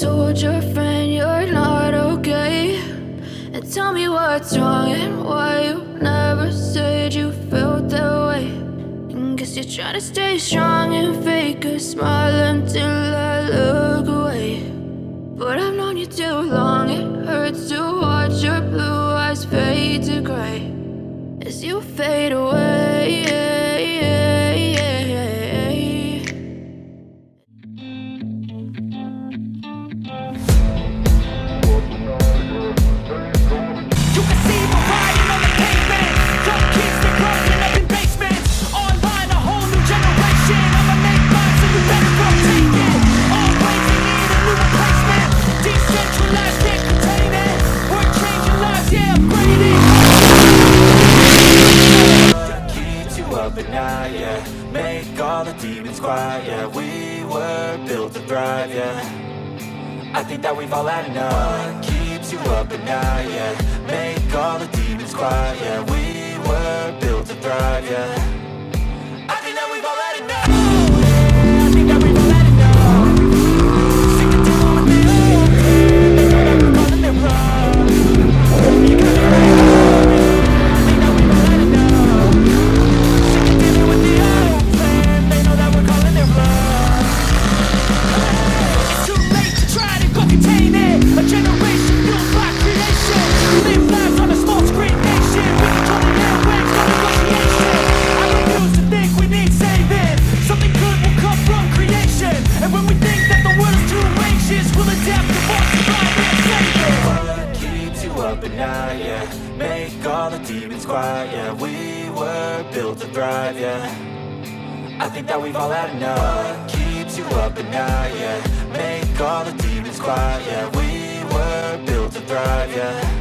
told your friend you're not okay? And tell me what's wrong and why you never said you felt that way. And guess you're trying to stay strong and fake a smile until I look away. But I've known you too long, it hurts to watch your blue eyes fade to gray as you fade away. I think that we've all had enough. What keeps you up at night, yeah? Make all the demons quiet, yeah. We were built to thrive, yeah. I think that we've all had enough. I think that we've all had enough. Sick of dealing with the old man. They know that we're calling their bluff. You got me right up, yeah. I think that we've all had enough. Sick of dealing with the old man. They know that we're calling their bluff. A generation fueled by creation. Live lives on a small screen nation. We control the airwaves, no negotiation. I refuse to think we need saving. Something good will come from creation. And when we think that the world is too anxious, we'll adapt to more survive and save it. What keeps you up at night, yeah? Make all the demons quiet, yeah. We were built to thrive, yeah. I think that we've all had enough. What keeps you up at night, yeah? Make all the demons quiet, yeah. We were built to thrive, yeah.